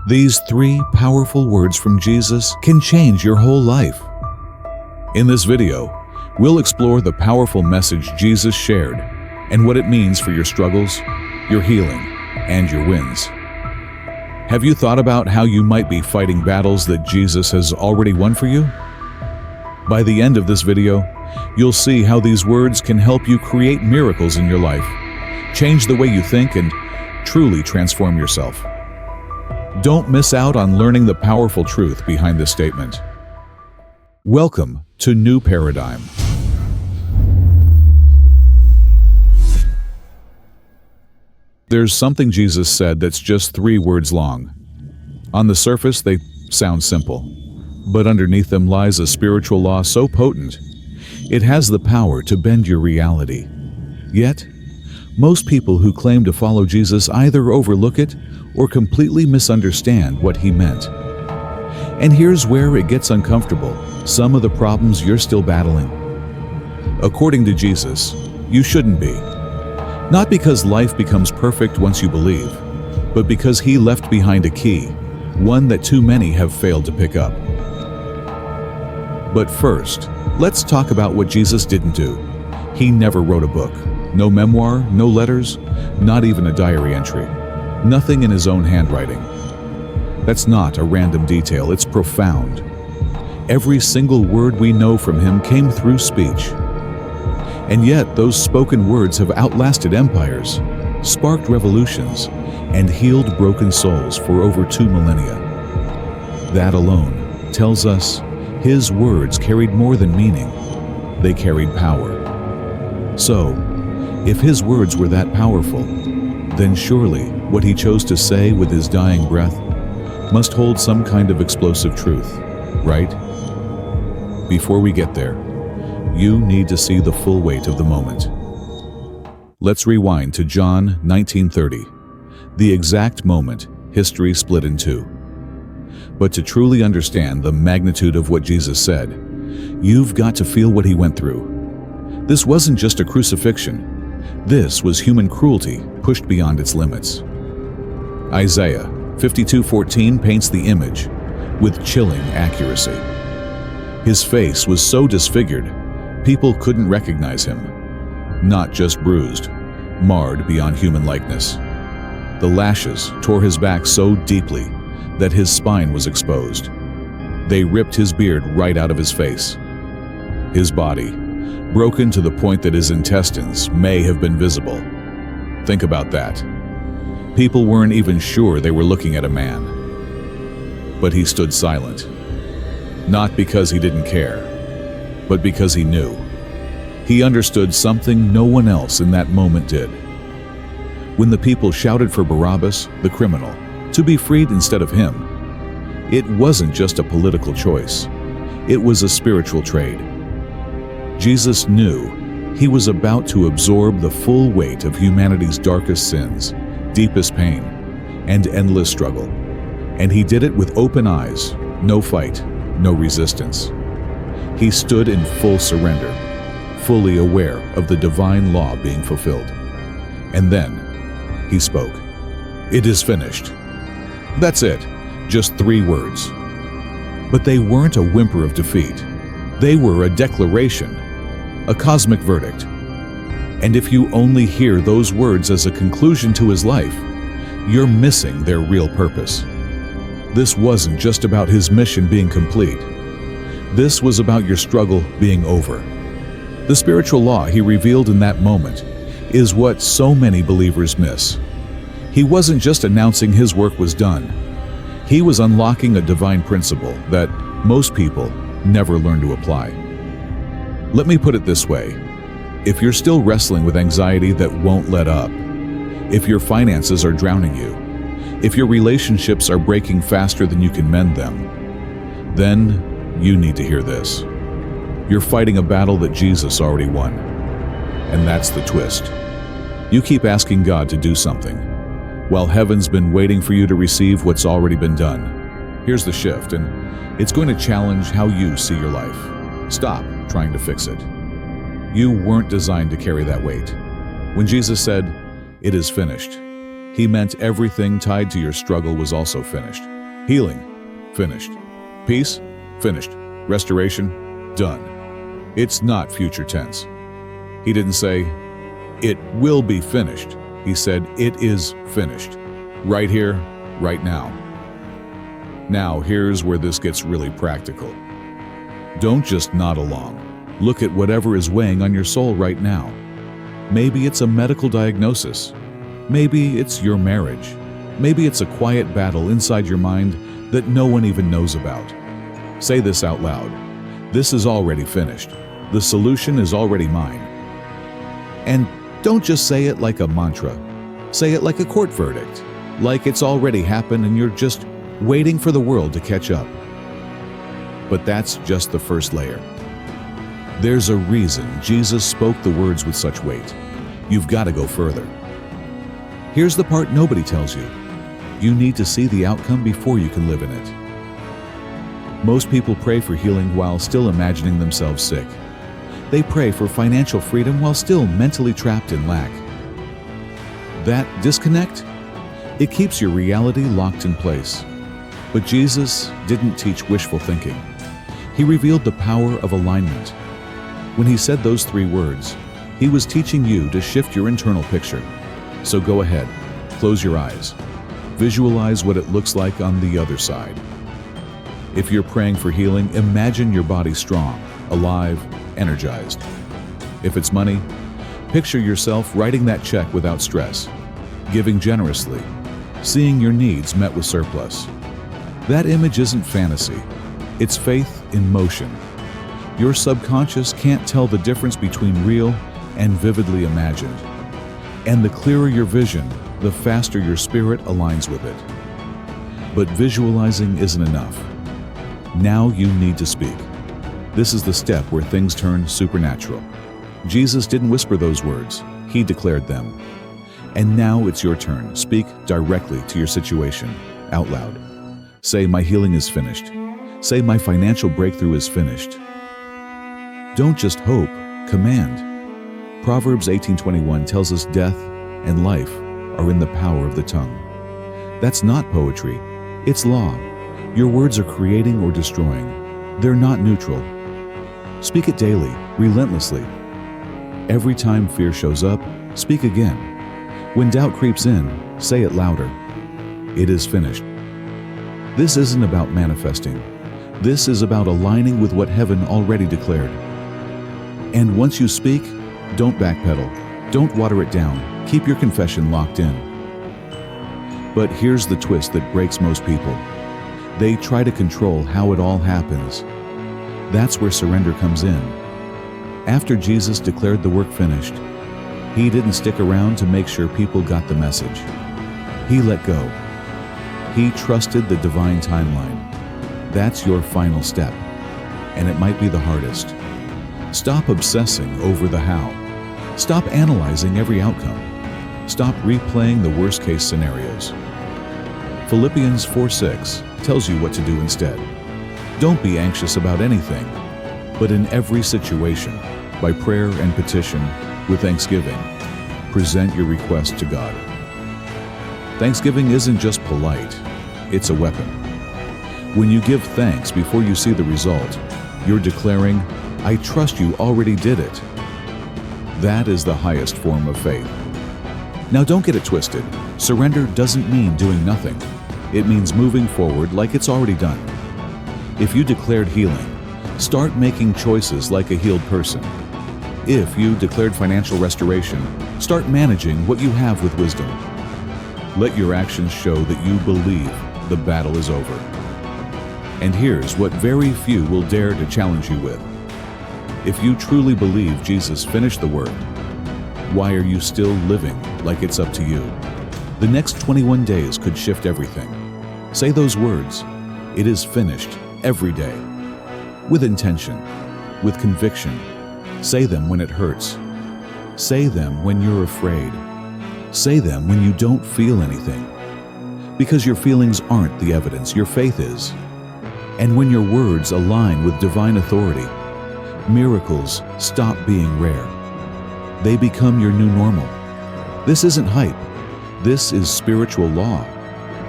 These three powerful words from Jesus can change your whole life. In this video, we'll explore the powerful message Jesus shared and what it means for your struggles, your healing, and your wins. Have you thought about how you might be fighting battles that Jesus has already won for you? By the end of this video, you'll see how these words can help you create miracles in your life, change the way you think, and truly transform yourself. Don't miss out on learning the powerful truth behind this statement. Welcome to New Paradigm. There's something Jesus said that's just 3 words long. On the surface, they sound simple, but underneath them lies a spiritual law so potent, it has the power to bend your reality. Yet, most people who claim to follow Jesus either overlook it or completely misunderstand what he meant. And here's where it gets uncomfortable: some of the problems you're still battling. According to Jesus, you shouldn't be. Not because life becomes perfect once you believe, but because he left behind a key, one that too many have failed to pick up. But first, let's talk about what Jesus didn't do. He never wrote a book. No memoir, no letters, not even a diary entry. Nothing in his own handwriting. That's not a random detail, it's profound. Every single word we know from him came through speech. And yet, those spoken words have outlasted empires, sparked revolutions, and healed broken souls for over 2 millennia. That alone tells us his words carried more than meaning. They carried power. So, if his words were that powerful, then surely what he chose to say with his dying breath must hold some kind of explosive truth, right? Before we get there, you need to see the full weight of the moment. Let's rewind to John 19:30, the exact moment history split in 2. But to truly understand the magnitude of what Jesus said, you've got to feel what he went through. This wasn't just a crucifixion. This was human cruelty pushed beyond its limits. Isaiah 52:14 paints the image with chilling accuracy. His face was so disfigured, people couldn't recognize him. Not just bruised, marred beyond human likeness. The lashes tore his back so deeply that his spine was exposed. They ripped his beard right out of his face. His body, broken to the point that his intestines may have been visible. Think about that. People weren't even sure they were looking at a man. But he stood silent. Not because he didn't care, but because he knew. He understood something no one else in that moment did. When the people shouted for Barabbas, the criminal, to be freed instead of him, it wasn't just a political choice. It was a spiritual trade. Jesus knew he was about to absorb the full weight of humanity's darkest sins, deepest pain, and endless struggle. And he did it with open eyes, no fight, no resistance. He stood in full surrender, fully aware of the divine law being fulfilled. And then he spoke. "It is finished." That's it, just 3 words. But they weren't a whimper of defeat. They were a declaration, a cosmic verdict. And if you only hear those words as a conclusion to his life, you're missing their real purpose. This wasn't just about his mission being complete. This was about your struggle being over. The spiritual law he revealed in that moment is what so many believers miss. He wasn't just announcing his work was done. He was unlocking a divine principle that most people never learn to apply. Let me put it this way. If you're still wrestling with anxiety that won't let up, if your finances are drowning you, if your relationships are breaking faster than you can mend them, then you need to hear this. You're fighting a battle that Jesus already won. And that's the twist. You keep asking God to do something, while heaven's been waiting for you to receive what's already been done. Here's the shift, and it's going to challenge how you see your life. Stop trying to fix it. You weren't designed to carry that weight. When Jesus said, "It is finished," He meant everything tied to your struggle was also finished. Healing, finished. Peace, finished. Restoration, done. It's not future tense. He didn't say, "It will be finished." He said, "It is finished." Right here, right now. Now, here's where this gets really practical. Don't just nod along. Look at whatever is weighing on your soul right now. Maybe it's a medical diagnosis. Maybe it's your marriage. Maybe it's a quiet battle inside your mind that no one even knows about. Say this out loud. This is already finished. The solution is already mine. And don't just say it like a mantra. Say it like a court verdict, like it's already happened and you're just waiting for the world to catch up. But that's just the first layer. There's a reason Jesus spoke the words with such weight. You've got to go further. Here's the part nobody tells you. You need to see the outcome before you can live in it. Most people pray for healing while still imagining themselves sick. They pray for financial freedom while still mentally trapped in lack. That disconnect? It keeps your reality locked in place. But Jesus didn't teach wishful thinking. He revealed the power of alignment. When he said those 3 words, he was teaching you to shift your internal picture. So go ahead, close your eyes. Visualize what it looks like on the other side. If you're praying for healing, imagine your body strong, alive, energized. If it's money, picture yourself writing that check without stress, giving generously, seeing your needs met with surplus. That image isn't fantasy. It's faith in motion. Your subconscious can't tell the difference between real and vividly imagined. And the clearer your vision, the faster your spirit aligns with it. But visualizing isn't enough. Now you need to speak. This is the step where things turn supernatural. Jesus didn't whisper those words. He declared them. And now it's your turn. Speak directly to your situation, out loud. Say, "My healing is finished." Say, "My financial breakthrough is finished." Don't just hope, command. Proverbs 18:21 tells us death and life are in the power of the tongue. That's not poetry. It's law. Your words are creating or destroying. They're not neutral. Speak it daily, relentlessly. Every time fear shows up, speak again. When doubt creeps in, say it louder. It is finished. This isn't about manifesting. This is about aligning with what heaven already declared. And once you speak, don't backpedal. Don't water it down. Keep your confession locked in. But here's the twist that breaks most people. They try to control how it all happens. That's where surrender comes in. After Jesus declared the work finished, he didn't stick around to make sure people got the message. He let go. He trusted the divine timeline. That's your final step, and it might be the hardest. Stop obsessing over the how. Stop analyzing every outcome. Stop replaying the worst-case scenarios. Philippians 4:6 tells you what to do instead. Don't be anxious about anything, but in every situation, by prayer and petition, with thanksgiving, present your request to God. Thanksgiving isn't just polite, it's a weapon. When you give thanks before you see the result, you're declaring, "I trust you already did it." That is the highest form of faith. Now don't get it twisted. Surrender doesn't mean doing nothing. It means moving forward like it's already done. If you declared healing, start making choices like a healed person. If you declared financial restoration, start managing what you have with wisdom. Let your actions show that you believe the battle is over. And here's what very few will dare to challenge you with. If you truly believe Jesus finished the work, why are you still living like it's up to you? The next 21 days could shift everything. Say those words, "It is finished," every day. With intention, with conviction. Say them when it hurts. Say them when you're afraid. Say them when you don't feel anything. Because your feelings aren't the evidence, your faith is. And when your words align with divine authority, miracles stop being rare. They become your new normal. This isn't hype. This is spiritual law.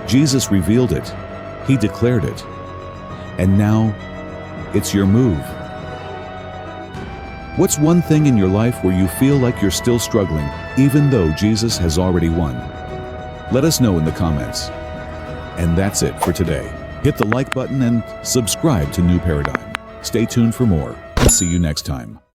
Jesus revealed it. He declared it. And now, it's your move. What's one thing in your life where you feel like you're still struggling, even though Jesus has already won? Let us know in the comments. And that's it for today. Hit the like button and subscribe to New Paradigm. Stay tuned for more, and see you next time.